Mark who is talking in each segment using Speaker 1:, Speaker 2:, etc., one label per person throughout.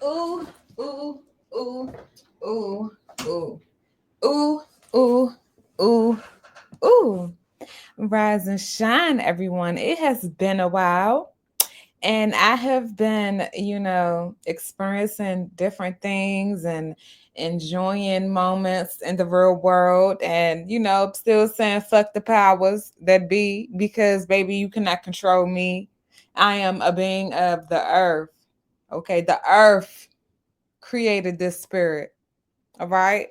Speaker 1: Ooh, ooh, ooh, ooh, ooh, ooh, ooh, ooh, ooh. Rise and shine, everyone. It has been a while. And I have been, experiencing different things and enjoying moments in the real world and, still saying fuck the powers that be because, baby, you cannot control me. I am a being of the earth. Okay. The earth created this spirit. All right.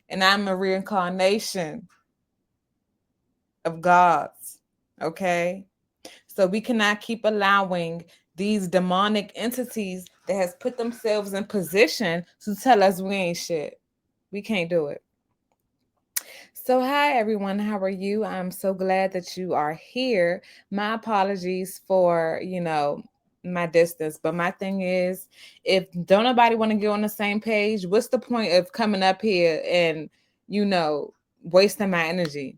Speaker 1: And I'm a reincarnation of God's. Okay. So we cannot keep allowing these demonic entities that has put themselves in position to tell us we ain't shit. We can't do it. So hi everyone, how are you? I'm so glad that you are here. My apologies for, my distance, but my thing is if don't nobody want to get on the same page, what's the point of coming up here and, wasting my energy?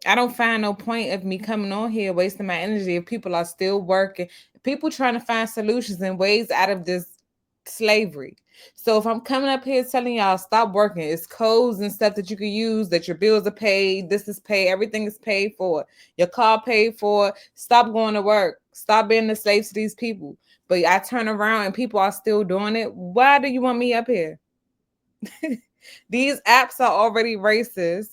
Speaker 1: I don't find no point of me coming on here wasting my energy if people are still working, people trying to find solutions and ways out of this slavery. So if I'm coming up here telling y'all stop working, it's codes and stuff that you can use, that your bills are paid, this is paid, everything is paid for, your car paid for, stop going to work, stop being a slave to these people. But I turn around and people are still doing it. Why do you want me up here? These apps are already racist.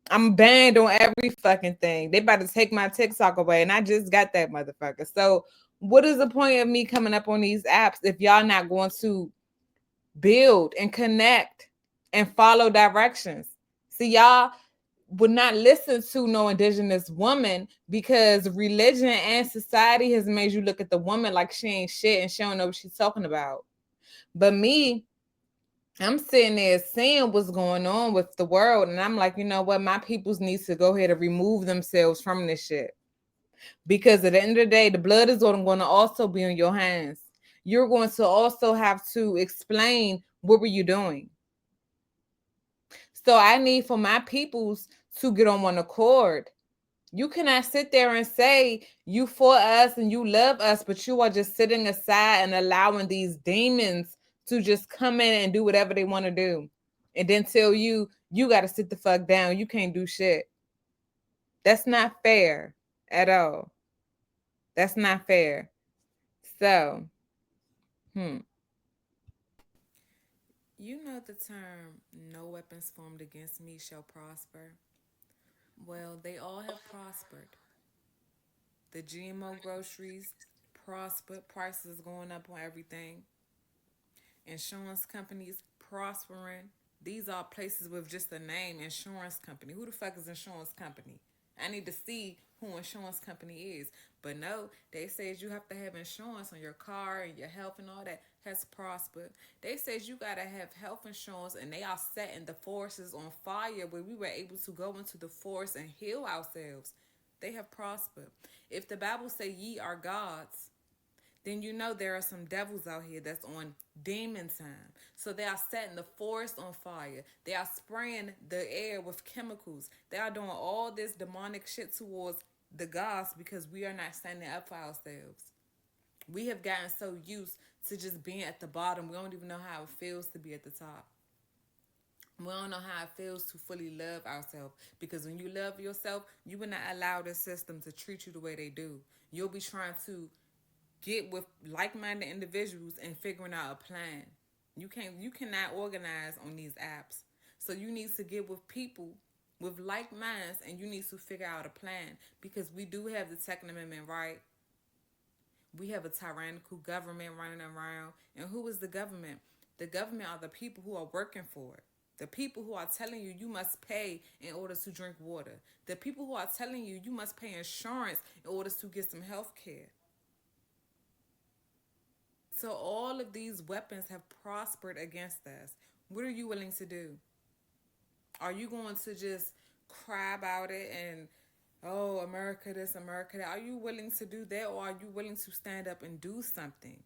Speaker 1: I'm banned on every fucking thing. They about to take my TikTok away, and I just got that motherfucker. So, what is the point of me coming up on these apps if y'all not going to build and connect and follow directions? See, y'all would not listen to no indigenous woman because religion and society has made you look at the woman like she ain't shit and she don't know what she's talking about. But me, I'm sitting there seeing what's going on with the world, and I'm like, you know what? My peoples need to go ahead and remove themselves from this shit. Because at the end of the day, the blood is going to also be on your hands. You're going to also have to explain what were you doing. So I need for my peoples to get on one accord. You cannot sit there and say you for us and you love us, but you are just sitting aside and allowing these demons to just come in and do whatever they want to do. And then tell you got to sit the fuck down. You can't do shit. That's not fair at all. That's not fair. So, hmm. You know the term, no weapons formed against me shall prosper. Well, they all have prospered. The GMO groceries prospered, prices going up on everything. Insurance companies prospering. These are places with just a name, insurance company. Who the fuck is insurance company? I need to see who insurance company is. But no, they says you have to have insurance on your car and your health and all that has prospered. They says you gotta have health insurance and they are setting the forests on fire where we were able to go into the forest and heal ourselves. They have prospered. If the Bible say ye are gods, then you know there are some devils out here that's on demon time. So they are setting the forest on fire. They are spraying the air with chemicals. They are doing all this demonic shit towards the gods because we are not standing up for ourselves. We have gotten so used to just being at the bottom. We don't even know how it feels to be at the top. We don't know how it feels to fully love ourselves because when you love yourself, you will not allow the system to treat you the way they do. You'll be trying to get with like-minded individuals and figuring out a plan. You cannot organize on these apps. So you need to get with people with like minds and you need to figure out a plan because we do have the Second Amendment, right? We have a tyrannical government running around. And who is the government? The government are the people who are working for it. The people who are telling you you must pay in order to drink water. The people who are telling you you must pay insurance in order to get some health care. So all of these weapons have prospered against us. What are you willing to do? Are you going to just cry about it and, oh, America this, America that? Are you willing to do that or are you willing to stand up and do something?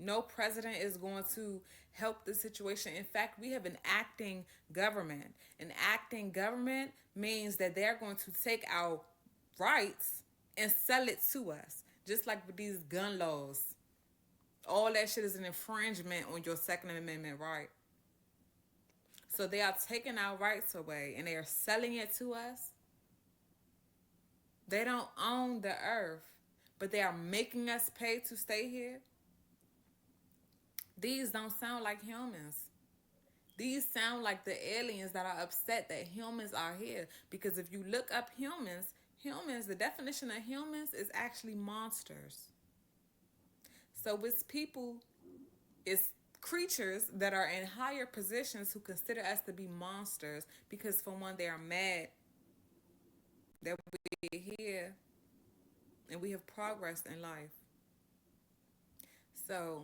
Speaker 1: No president is going to help the situation. In fact, we have an acting government. An acting government means that they're going to take our rights and sell it to us, just like with these gun laws. All that shit is an infringement on your Second Amendment right. So they are taking our rights away and they are selling it to us. They don't own the earth, but they are making us pay to stay here. These don't sound like humans. These sound like the aliens that are upset that humans are here. Because if you look up humans, the definition of humans is actually monsters. So it's people, it's creatures that are in higher positions who consider us to be monsters because, for one, they are mad that we're here and we have progressed in life. So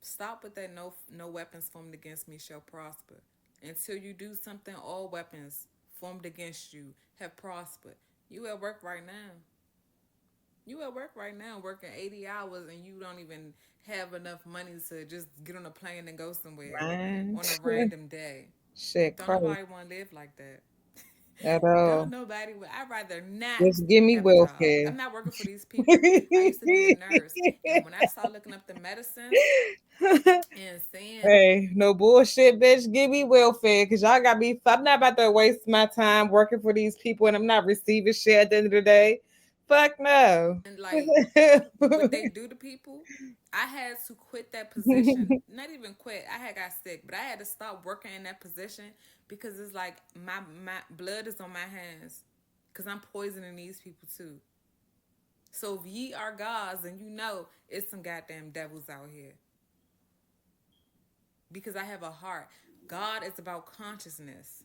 Speaker 1: stop with that no weapons formed against me shall prosper. Until you do something, all weapons formed against you have prospered. You at work right now. You at work right now working 80 hours and you don't even have enough money to just get on a plane and go somewhere
Speaker 2: Man,
Speaker 1: on a random day.
Speaker 2: shit,
Speaker 1: Don't
Speaker 2: crazy
Speaker 1: nobody want to live like that.
Speaker 2: at
Speaker 1: Don't
Speaker 2: all.
Speaker 1: nobody. I'd rather not
Speaker 2: Just give me
Speaker 1: have a job.
Speaker 2: welfare.
Speaker 1: I'm not working for these people. I used to be a nurse, and when I started looking up the medicines and seeing,
Speaker 2: Hey, no bullshit, bitch. Give me welfare because y'all got me. I'm not about to waste my time working for these people and I'm not receiving shit at the end of the day. Fuck no.
Speaker 1: and like what they do to people, I had to quit that position. Not even quit. I had got sick, but I had to stop working in that position because it's like my blood is on my hands because I'm poisoning these people too. So if ye are gods, then you know it's some goddamn devils out here. Because I have a heart. God is about consciousness,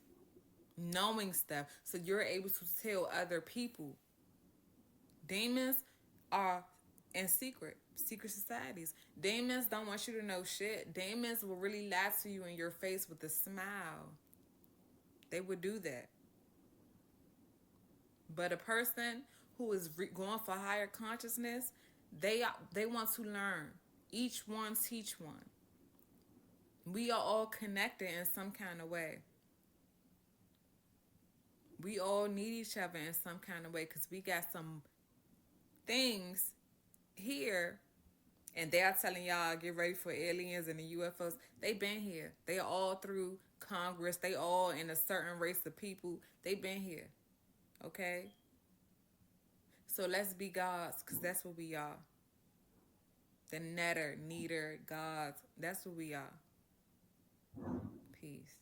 Speaker 1: knowing stuff, so you're able to tell other people. Demons are in secret societies. Demons don't want you to know shit. Demons will really lie to you in your face with a smile. They would do that. But a person who is going for higher consciousness, they want to learn. Each one teach one. We are all connected in some kind of way. We all need each other in some kind of way because we got some things here, and they are telling y'all get ready for aliens and the UFOs. They been here. They are all through Congress. They all in a certain race of people. They been here. Okay? So let's be gods because that's what we are. The netter, neater, gods. That's what we are. Peace.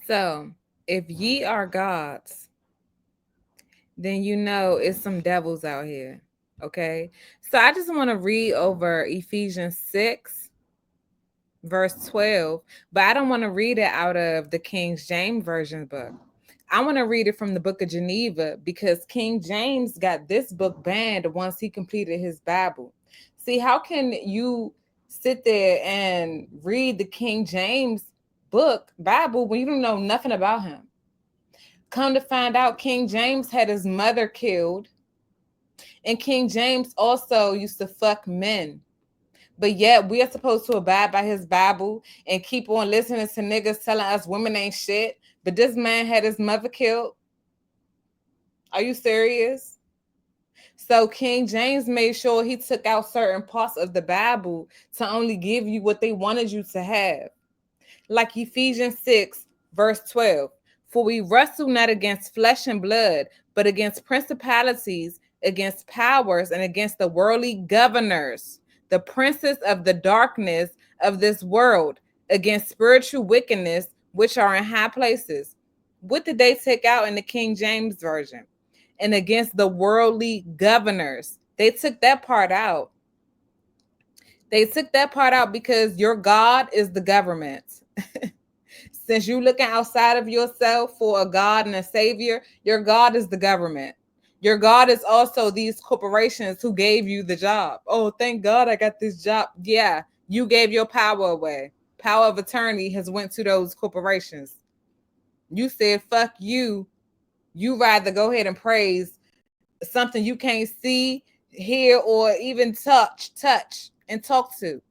Speaker 2: So, if ye are gods, then you know it's some devils out here. Okay. So, I just want to read over Ephesians 6, verse 12, but I don't want to read it out of the King James Version book. I want to read it from the book of Geneva because King James got this book banned once he completed his Bible. See, how can you sit there and read the King James book, Bible, when you don't know nothing about him? Come to find out, King James had his mother killed, and King James also used to fuck men. But yet we are supposed to abide by his Bible and keep on listening to niggas telling us women ain't shit. But this man had his mother killed. Are you serious? So King James made sure he took out certain parts of the Bible to only give you what they wanted you to have. Like Ephesians 6, verse 12. For we wrestle not against flesh and blood, but against principalities, against powers, and against the worldly governors, the princes of the darkness of this world, against spiritual wickedness which are in high places. What did they take out in the King James Version? And against the worldly governors. They took that part out. They took that part out because your God is the government. Since you're looking outside of yourself for a God and a savior, your God is the government. Your God is also these corporations who gave you the job. Oh, thank God I got this job. Yeah, you gave your power away. Power of attorney has went to those corporations. You said, fuck you. You rather go ahead and praise something you can't see, hear, or even touch, and talk to.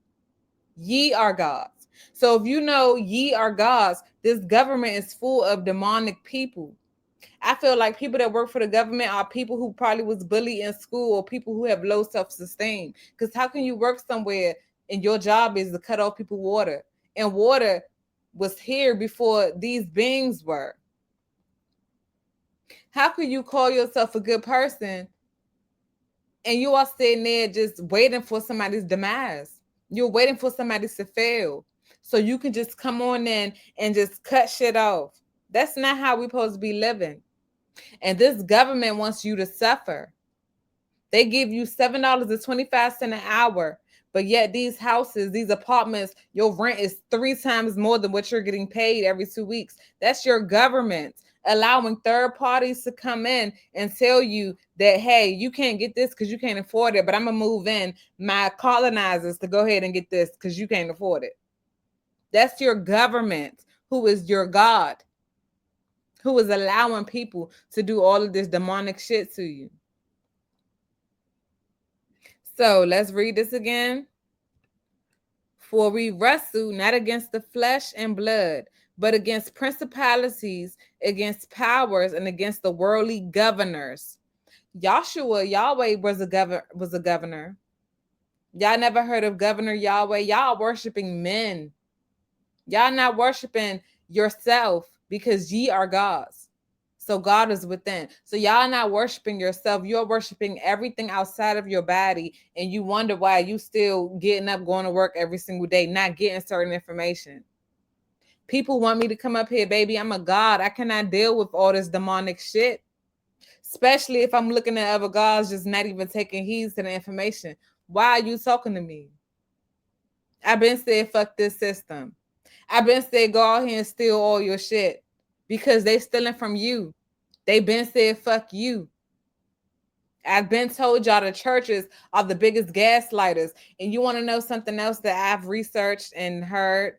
Speaker 2: Ye are gods. So if you know ye are gods, this government is full of demonic people. I feel like people that work for the government are people who probably was bullied in school or people who have low self-esteem. Because how can you work somewhere and your job is to cut off people water? And water was here before these beings were. How can you call yourself a good person and you are sitting there just waiting for somebody's demise? You're waiting for somebody to fail so you can just come on in and just cut shit off. That's not how we're supposed to be living. And this government wants you to suffer. They give you $7.25 an hour, but yet these houses, these apartments, your rent is 3 times more than what you're getting paid every 2 weeks. That's your government allowing third parties to come in and tell you that, hey, you can't get this because you can't afford it, but I'm gonna move in my colonizers to go ahead and get this because you can't afford it. That's your government, who is your God, who is allowing people to do all of this demonic shit to you. So let's read this again. For we wrestle not against the flesh and blood, but against principalities, against powers, and against the worldly governors. Yahweh was a governor. Y'all never heard of Governor Yahweh? Y'all worshiping men. Y'all not worshiping yourself because ye are gods. So God is within. So y'all not worshiping yourself. You're worshiping everything outside of your body. And you wonder why you still getting up, going to work every single day, not getting certain information. People want me to come up here, baby. I'm a God. I cannot deal with all this demonic shit. Especially if I'm looking at other gods, just not even taking heed to the information. Why are you talking to me? I've been said, fuck this system. I've been said, go out here and steal all your shit because they stealing from you. They been said, fuck you. I've been told y'all the churches are the biggest gaslighters. And you want to know something else that I've researched and heard?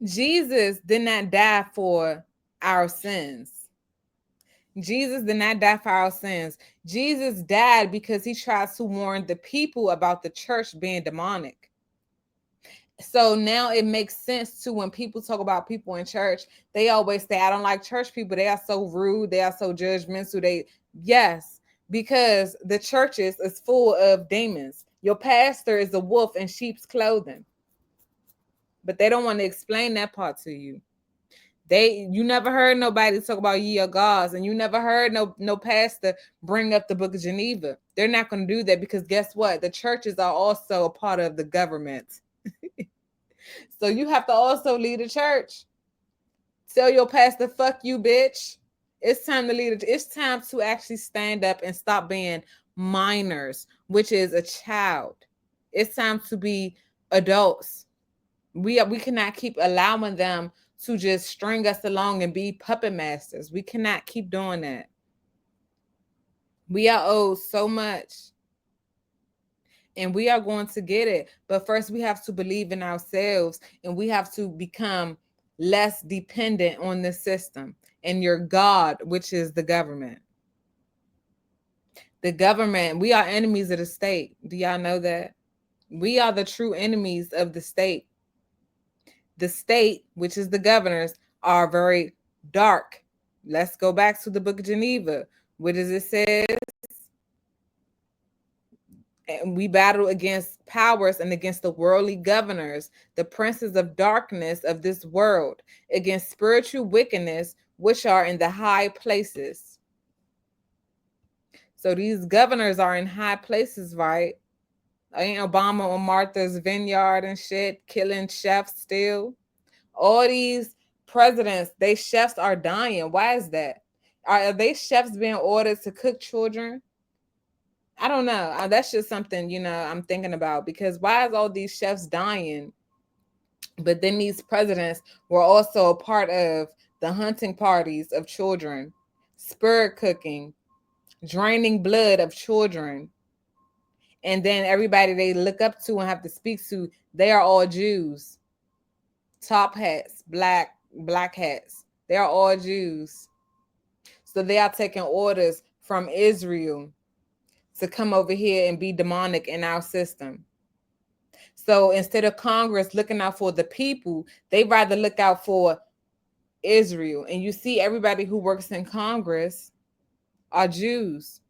Speaker 2: Jesus did not die for our sins. Jesus did not die for our sins. Jesus died because he tried to warn the people about the church being demonic. So now it makes sense to when people talk about people in church, they always say, I don't like church people. They are so rude. They are so judgmental. Yes, because the churches is full of demons. Your pastor is a wolf in sheep's clothing. But they don't want to explain that part to you. You never heard nobody talk about ye are gods, and you never heard no pastor bring up the book of Geneva. They're not going to do that because guess what? The churches are also a part of the government. So you have to also lead a church. Tell your pastor, fuck you, bitch. It's time to lead it. It's time to actually stand up and stop being minors, which is a child. It's time to be adults. We cannot keep allowing them to just string us along and be puppet masters. We cannot keep doing that. We are owed so much. And we are going to get it. But first, we have to believe in ourselves and we have to become less dependent on the system and your God, which is the government. The government, we are enemies of the state. Do y'all know that? We are the true enemies of the state. The state, which is the governors, are very dark. Let's go back to the book of Geneva. What does it say? And we battle against powers and against the worldly governors, the princes of darkness of this world, against spiritual wickedness, which are in the high places. So these governors are in high places, right? Ain't Obama on Martha's Vineyard and shit, killing chefs still? All these presidents, they chefs are dying. Why is that? Are they chefs being ordered to cook children? I don't know. That's just something, I'm thinking about because why is all these chefs dying? But then these presidents were also a part of the hunting parties of children, spirit cooking, draining blood of children. And then everybody they look up to and have to speak to, they are all Jews. Top hats, black hats. They are all Jews. So they are taking orders from Israel to come over here and be demonic in our system. So instead of Congress looking out for the people, they rather look out for Israel. And you see everybody who works in Congress are Jews.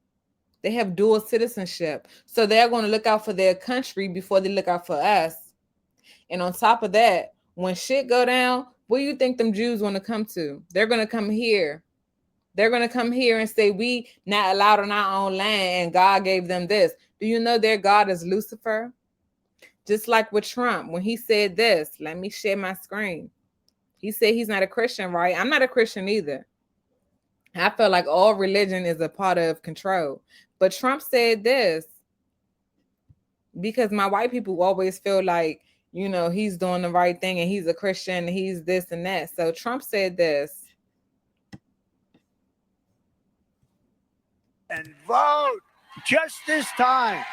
Speaker 2: They have dual citizenship. So they're going to look out for their country before they look out for us. And on top of that, when shit go down, where do you think them Jews want to come to? They're going to come here. They're going to come here and say, we not allowed on our own land and God gave them this. Do you know their God is Lucifer? Just like with Trump, when he said this, let me share my screen. He said he's not a Christian, right? I'm not a Christian either. I feel like all religion is a part of control. But Trump said this because my white people always feel like, you know, he's doing the right thing and he's a Christian and he's this and that. So Trump said this.
Speaker 3: And vote just this time.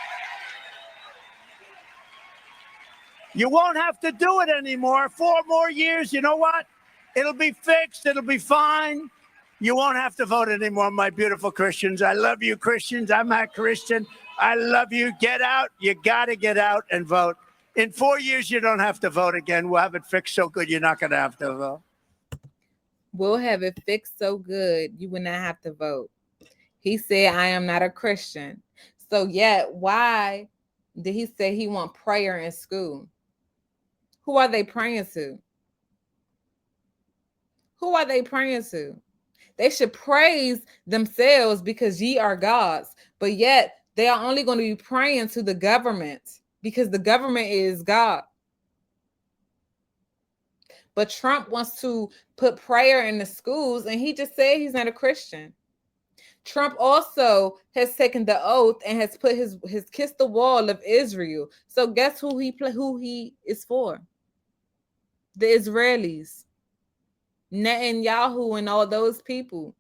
Speaker 3: You won't have to do it anymore. 4 more years, you know what? It'll be fixed. It'll be fine. You won't have to vote anymore, my beautiful Christians. I love you, Christians. I'm a Christian. I love you. Get out. You got to get out and vote. In 4 years, you don't have to vote again. We'll have it fixed so good you're not going to have to vote.
Speaker 2: We'll have it fixed so good you will not have to vote. He said, I am not a Christian. So yet, why did he say he want prayer in school? Who are they praying to? Who are they praying to? They should praise themselves because ye are gods. But yet, they are only going to be praying to the government because the government is God. But Trump wants to put prayer in the schools, and he just said he's not a Christian. Trump also has taken the oath and has put his kissed the wall of Israel. So guess who he is for? The Israelis, Netanyahu, and all those people.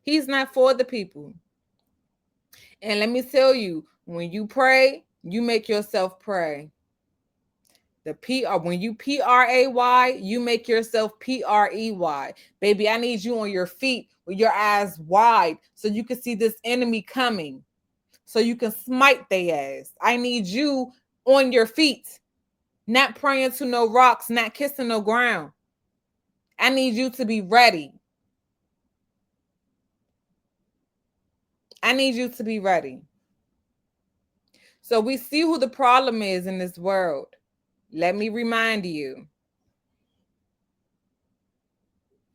Speaker 2: He's not for the people. And let me tell you, when you pray, you make yourself pray. When you pray, you make yourself prey. Baby, I need you on your feet with your eyes wide so you can see this enemy coming, so you can smite their ass. I need you on your feet, not praying to no rocks, not kissing no ground. I need you to be ready. I need you to be ready. So we see who the problem is in this world. Let me remind you.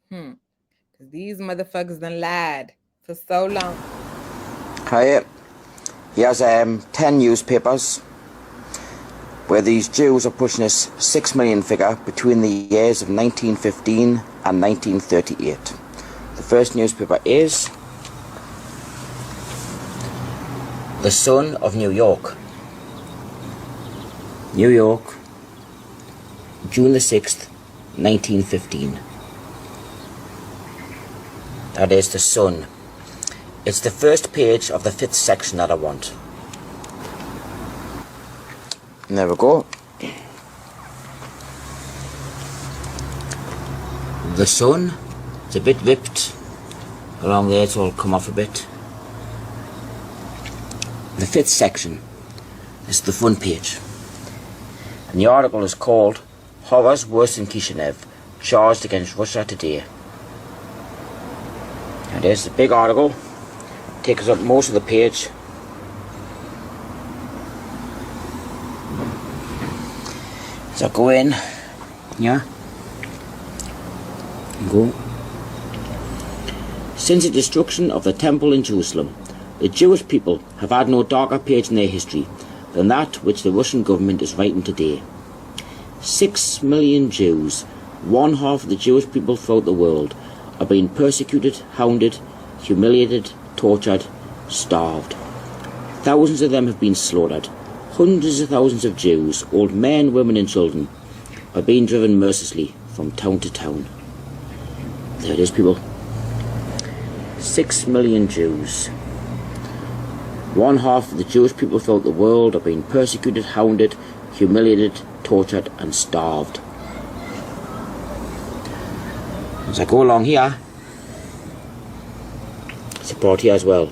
Speaker 2: Because these motherfuckers done lied for so long.
Speaker 4: Hi, here's 10 newspapers where these Jews are pushing this 6 million figure between the years of 1915 and 1938. The first newspaper is The Sun of New York. New York, June the 6th, 1915. That is The Sun. It's the first page of the 5th section that I want. And there we go. The Sun, it's a bit ripped along there, it's all come off a bit. The 5th section is the front page. And the article is called Horrors Worse than Kishinev, Charged Against Russia Today. And there's the big article, takes up most of the page. So go in, yeah, go. Since the destruction of the temple in Jerusalem, the Jewish people have had no darker page in their history than that which the Russian government is writing today. 6 million Jews, one half of the Jewish people throughout the world, are being persecuted, hounded, humiliated, tortured, starved. Thousands of them have been slaughtered. Hundreds of thousands of Jews, old men, women and children, are being driven mercilessly from town to town. There it is, people. 6 million Jews. One half of the Jewish people throughout the world are being persecuted, hounded, humiliated, tortured and starved. As I go along here, it's brought here as well.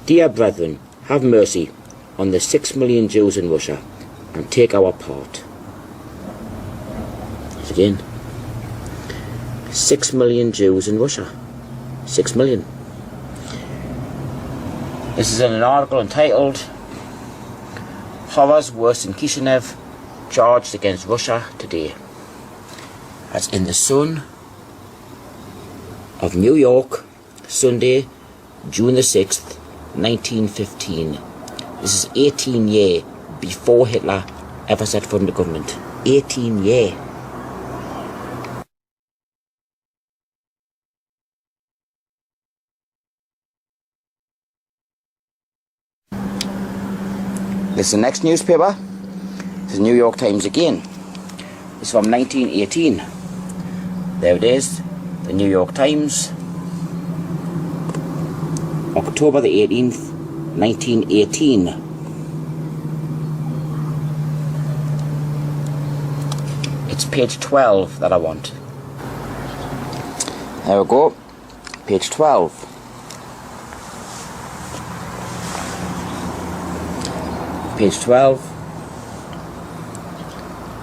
Speaker 4: Dear brethren, have mercy on the 6 million Jews in Russia and take our part. Once again, 6 million Jews in Russia. 6 million. This is in an article entitled Horrors Worse in Kishinev, Charged Against Russia Today. That's in the Sun of New York, Sunday, June the 6th, 1915. This is 18 years before Hitler ever set foot in the government. 18 years. This is the next newspaper. This is the New York Times again. It's from 1918. There it is, the New York Times, October the 18th, 1918. It's page 12 that I want. There we go, page 12. Page 12,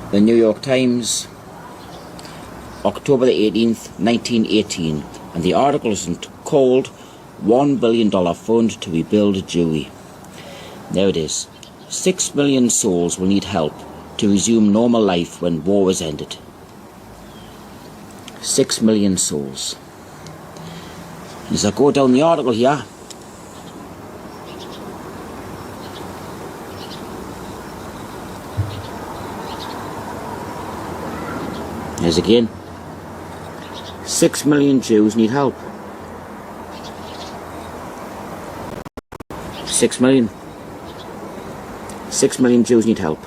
Speaker 4: the New York Times, October the 18th, 1918, and the article is called $1 billion fund to rebuild Jewry. There it is. 6 million souls will need help to resume normal life when war is ended. 6 million souls. As I go down the article here, there's again, 6 million Jews need help. 6 million. 6 million Jews need help.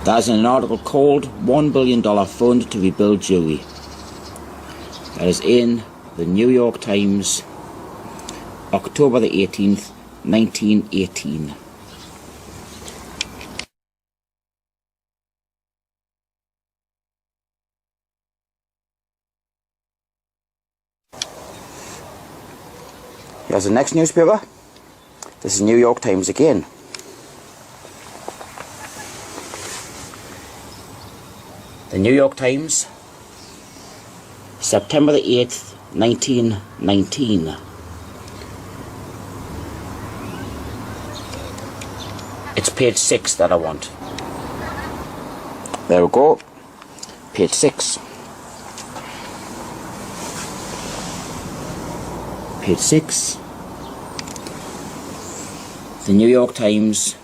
Speaker 4: That's in an article called $1 billion fund to rebuild Jewry. That is in the New York Times, October the 18th, 1918. Here's the next newspaper. This is New York Times again. The New York Times, September the 8th, 1919. It's page 6 that I want. There we go. Page 6. Page 6. The New York Times,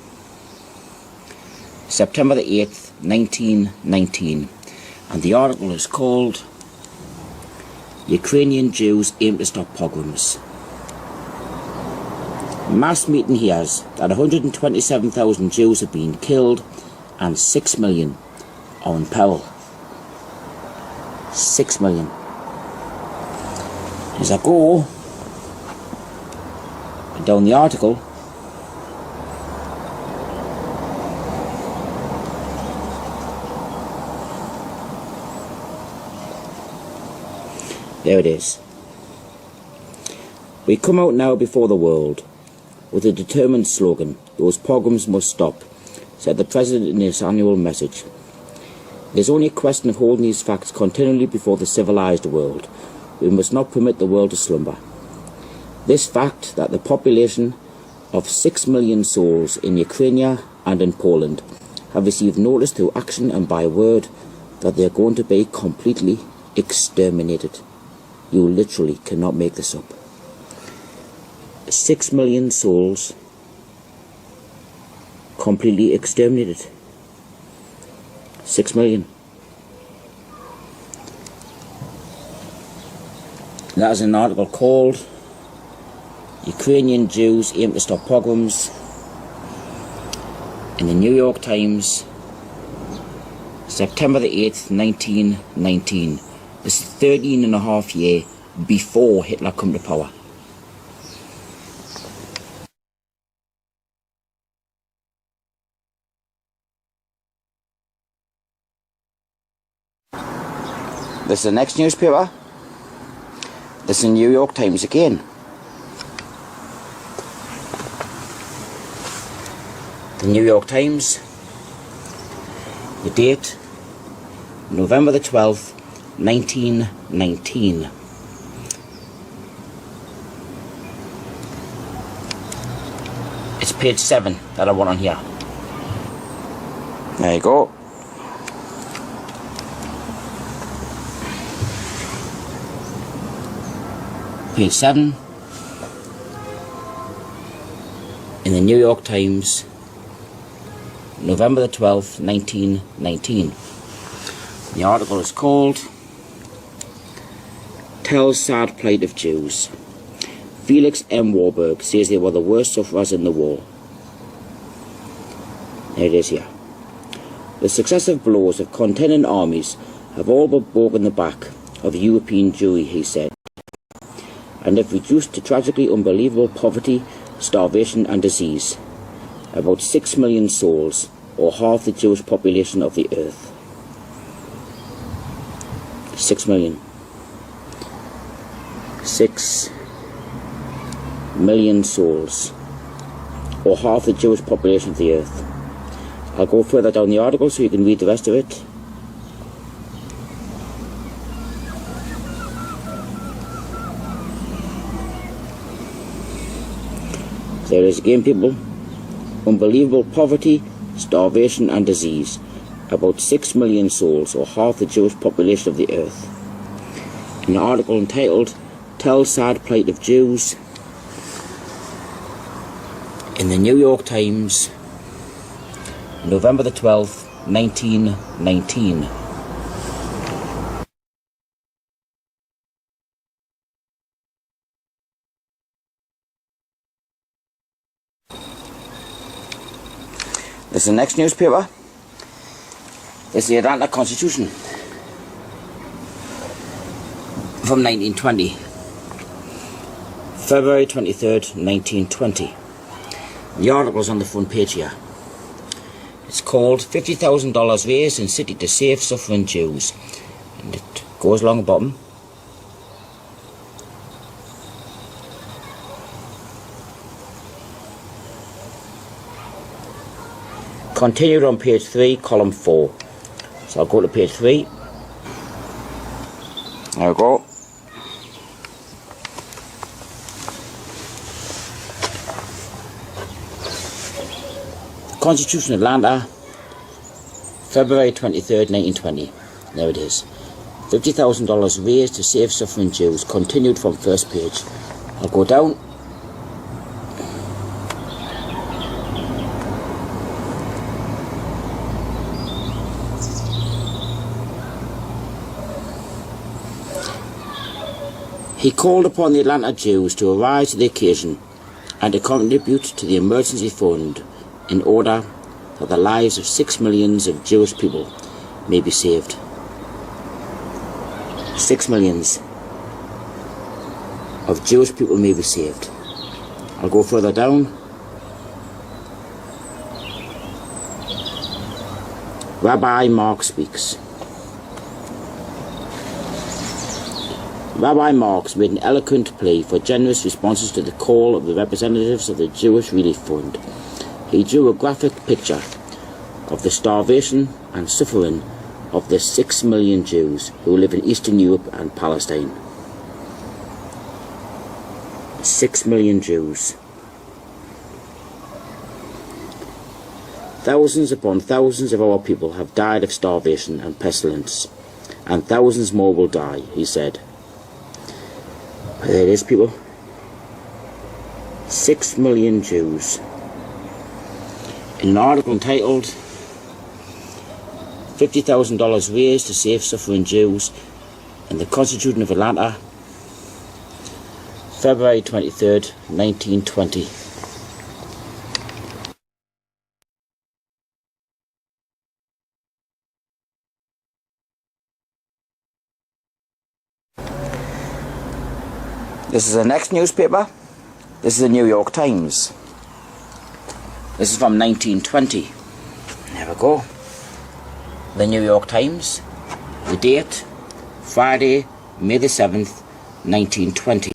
Speaker 4: September the 8th, 1919. And the article is called Ukrainian Jews Aim to Stop Pogroms. Mass meeting hears that 127,000 Jews have been killed and 6 million are in peril. 6 million. As I go down the article, there it is. We come out now before the world with a determined slogan, "Those pogroms must stop," said the President in his annual message. It is only a question of holding these facts continually before the civilized world. We must not permit the world to slumber. This fact that the population of 6 million souls in Ukraine and in Poland have received notice through action and by word that they are going to be completely exterminated. You literally cannot make this up. 6 million souls completely exterminated. 6 million. That is an article called Ukrainian Jews Aim to Stop Pogroms in the New York Times, September the 8th, 1919. This is 13 and a half years before Hitler come to power. This is the next newspaper. This is the New York Times again. The New York Times, The date, November the 12th, 1919. It's page 7 that I want on here. There you go. Page 7 in the New York Times, November the 12th, 1919. The article is called Tells Sad Plight of Jews. Felix M. Warburg says they were the worst sufferers in the war. There it is here. The successive blows of contending armies have all but broken the back of European Jewry, he said, and have reduced to tragically unbelievable poverty, starvation and disease about 6 million souls, or half the Jewish population of the earth. 6 million. 6 million souls, or half the Jewish population of the earth. I'll go further down the article so you can read the rest of it. There is again, people. Unbelievable poverty, starvation and disease. About 6 million souls, or half the Jewish population of the earth. An article entitled Tell Sad Plight of Jews in the New York Times, November the 12th, 1919. This is the next newspaper. It's the Atlanta Constitution from 1920. February 23rd, 1920. The article's on the front page here. It's called $50,000 raised in city to save suffering Jews. And it goes along the bottom. Continued on page 3, column 4. So I'll go to page 3. There we go. Constitution Atlanta, February 23rd, 1920. There it is. $50,000 raised to save suffering Jews. Continued from first page. I'll go down. He called upon the Atlanta Jews to arise to the occasion and to contribute to the emergency fund in order that the lives of 6 millions of Jewish people may be saved. 6 millions of Jewish people may be saved. I'll go further down. Rabbi Mark speaks. Rabbi Marks made an eloquent plea for generous responses to the call of the representatives of the Jewish Relief Fund. He drew a graphic picture of the starvation and suffering of the 6 million Jews who live in Eastern Europe and Palestine. 6 million Jews. Thousands upon thousands of our people have died of starvation and pestilence, and thousands more will die, he said. There it is, people. 6 million Jews. In an article entitled $50,000 raised to save suffering Jews in the Constitution of Atlanta, February 23rd, 1920. This is the next newspaper. This is the New York Times. This is from 1920. There we go. The New York Times. The date, Friday, May the 7th, 1920.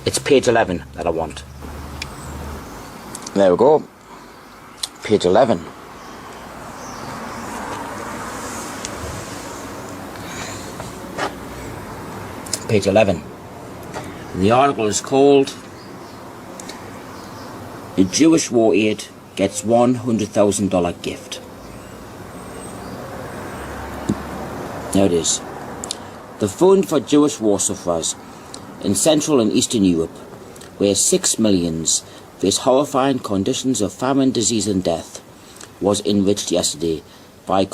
Speaker 4: It's page 11 that I want. There we go. Page 11. Page 11. The article is called "The Jewish War Aid Gets $100,000 Gift." There it is. The Fund for Jewish War Sufferers in Central and Eastern Europe, where 6 millions face horrifying conditions of famine, disease and death, was enriched yesterday by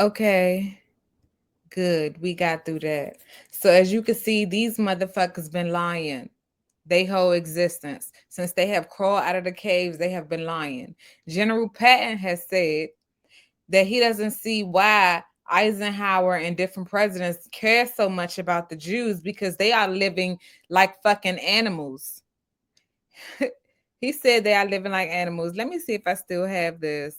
Speaker 2: Okay, good. We got through that. So as you can see, these motherfuckers been lying. They whole existence. Since they have crawled out of the caves, they have been lying. General Patton has said that he doesn't see why Eisenhower and different presidents care so much about the Jews because they are living like fucking animals. He said they are living like animals. Let me see if I still have this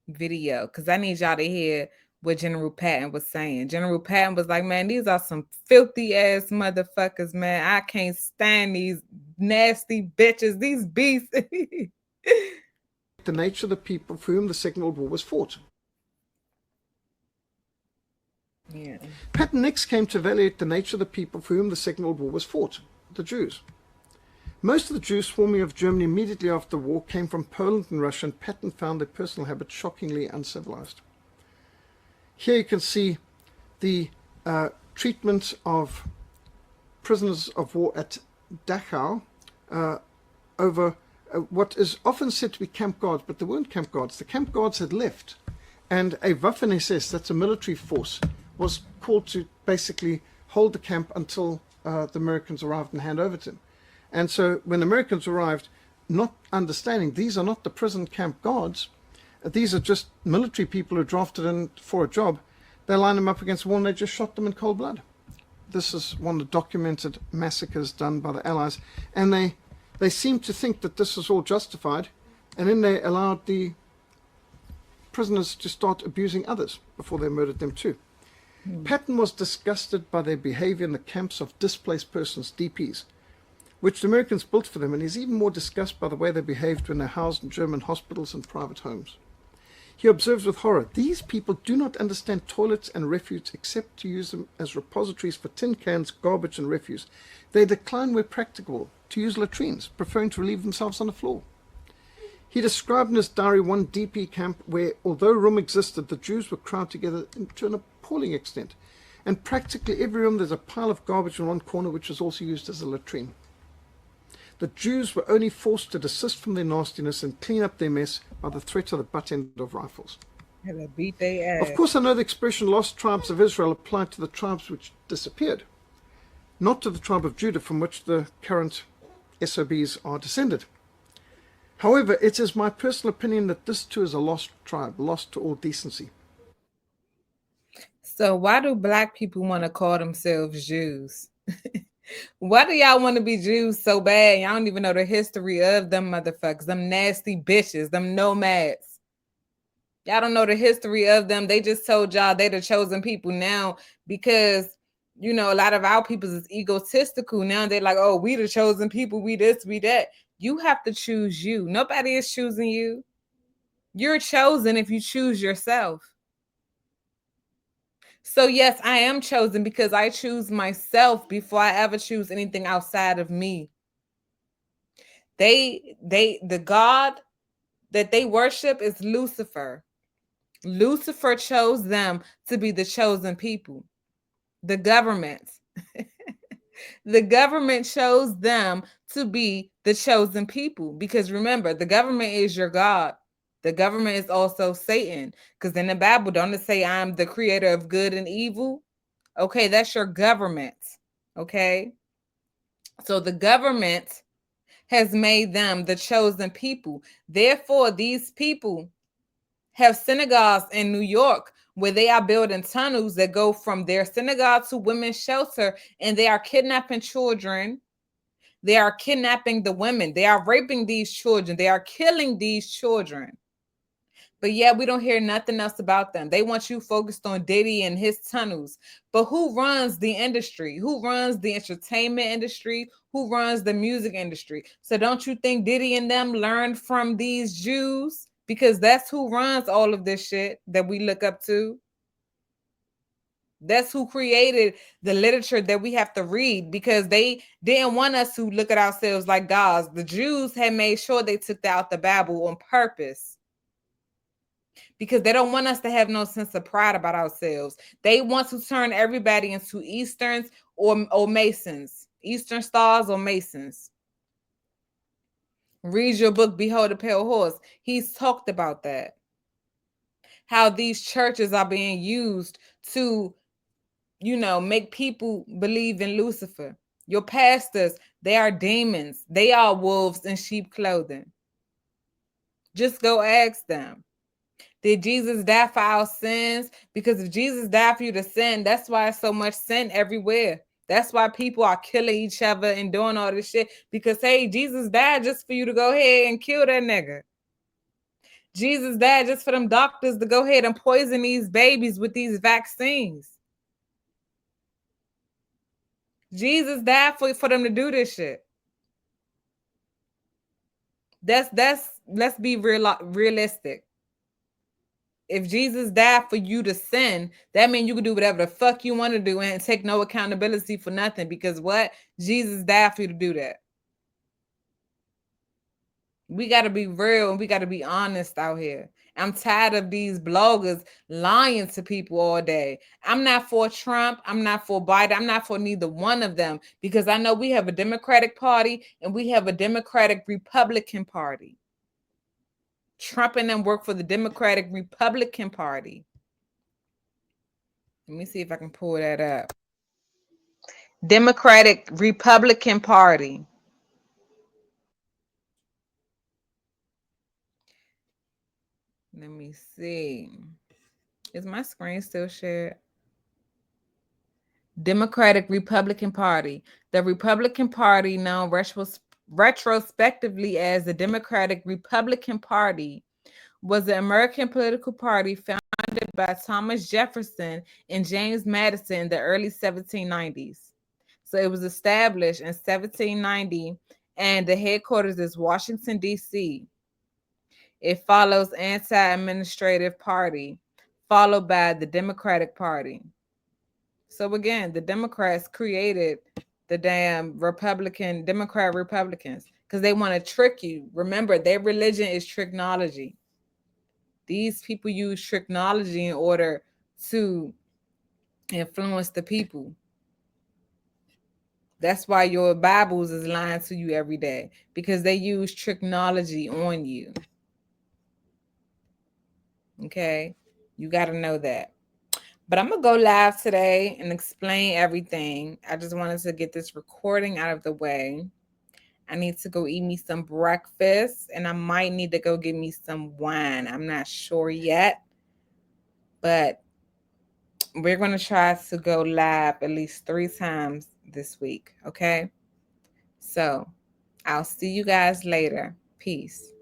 Speaker 2: video because I need y'all to hear what General Patton was saying. General Patton was like, man, these are some filthy ass motherfuckers, man. I can't stand these nasty bitches, these beasts.
Speaker 5: The nature of the people for whom the Second World War was fought.
Speaker 2: Yeah.
Speaker 5: Patton next came to evaluate the nature of the people for whom the Second World War was fought, the Jews. Most of the Jews swarming of Germany immediately after the war came from Poland and Russia, and Patton found their personal habits shockingly uncivilized. Here you can see the treatment of prisoners of war at Dachau over what is often said to be camp guards, but they weren't camp guards. The camp guards had left, and a Waffen-SS, that's a military force, was called to basically hold the camp until the Americans arrived and hand over to them. And so when the Americans arrived, not understanding these are not the prison camp guards, these are just military people who are drafted in for a job, they lined them up against the wall and they just shot them in cold blood. This is one of the documented massacres done by the Allies, and they seemed to think that this was all justified, and then they allowed the prisoners to start abusing others before they murdered them too. Patton was disgusted by their behavior in the camps of displaced persons, DPs, which the Americans built for them, and he's even more disgusted by the way they behaved when they're housed in German hospitals and private homes. He observes with horror, these people do not understand toilets and refuse except to use them as repositories for tin cans, garbage and refuse. They decline where practicable to use latrines, preferring to relieve themselves on the floor. He described in his diary one DP camp where, although room existed, the Jews were crowded together to an appalling extent. And practically every room there's a pile of garbage in one corner which is also used as a latrine. The Jews were only forced to desist from their nastiness and clean up their mess by the threat of the butt end of rifles.
Speaker 2: Beat their ass.
Speaker 5: Of course, I know the expression lost tribes of Israel applied to the tribes which disappeared, not to the tribe of Judah from which the current SOBs are descended. However, it is my personal opinion that this too is a lost tribe, lost to all decency.
Speaker 2: So why do black people want to call themselves Jews? Why do y'all want to be Jews so bad? Y'all don't even know the history of them motherfuckers, them nasty bitches, them nomads. Y'all don't know the history of them. They just told y'all they the chosen people now because, you know, a lot of our people is egotistical. Now they're like, oh, we the chosen people, we this, we that. You have to choose you. Nobody is choosing you. You're chosen if you choose yourself. So yes, I am chosen because I choose myself before I ever choose anything outside of me. The God that they worship is Lucifer. Lucifer chose them to be the chosen people. The government. The government chose them to be the chosen people because remember, the government is your God. The government is also Satan because in the Bible, don't it say I'm the creator of good and evil? Okay, that's your government. Okay. So the government has made them the chosen people. Therefore, these people have synagogues in New York where they are building tunnels that go from their synagogue to women's shelter, and they are kidnapping children. They are kidnapping the women. They are raping these children. They are killing these children. But yeah, we don't hear nothing else about them. They want you focused on Diddy and his tunnels. But who runs the industry? Who runs the entertainment industry? Who runs the music industry? So don't you think Diddy and them learned from these Jews? Because that's who runs all of this shit that we look up to. That's who created the literature that we have to read, because they didn't want us to look at ourselves like gods. The Jews had made sure they took out the Bible on purpose, because they don't want us to have no sense of pride about ourselves. They want to turn everybody into Easterns or Masons, Eastern Stars or Masons. Read your book, Behold the Pale Horse. He's talked about that. How these churches are being used to, make people believe in Lucifer. Your pastors, they are demons. They are wolves in sheep clothing. Just go ask them. Did Jesus die for our sins? Because if Jesus died for you to sin, that's why so much sin everywhere. That's why people are killing each other and doing all this shit. Because, hey, Jesus died just for you to go ahead and kill that nigga. Jesus died just for them doctors to go ahead and poison these babies with these vaccines. Jesus died for them to do this shit. That's let's be realistic. If Jesus died for you to sin, that means you can do whatever the fuck you want to do and take no accountability for nothing. Because what? Jesus died for you to do that. We got to be real and we got to be honest out here. I'm tired of these bloggers lying to people all day. I'm not for Trump. I'm not for Biden. I'm not for neither one of them, because I know we have a Democratic Party and we have a Democratic Republican Party. Trump and them work for the Democratic Republican Party. Let me see if I can pull that up. Democratic Republican Party. Let me see. Is my screen still shared? Democratic Republican Party. The Republican Party, known retrospectively as the Democratic Republican Party, was the American political party founded by Thomas Jefferson and James Madison in the early 1790s. So it was established in 1790, and the headquarters is Washington, D.C. It follows anti-administrative party, followed by the Democratic Party. So again, the Democrats created the damn Democrat Republicans, because they want to trick you. Remember, their religion is tricknology. These people use tricknology in order to influence the people. That's why your Bibles is lying to you every day, because they use tricknology on you. Okay? You got to know that. But I'm going to go live today and explain everything. I just wanted to get this recording out of the way. I need to go eat me some breakfast, and I might need to go get me some wine. I'm not sure yet, but we're going to try to go live at least 3 times this week, okay? So I'll see you guys later. Peace.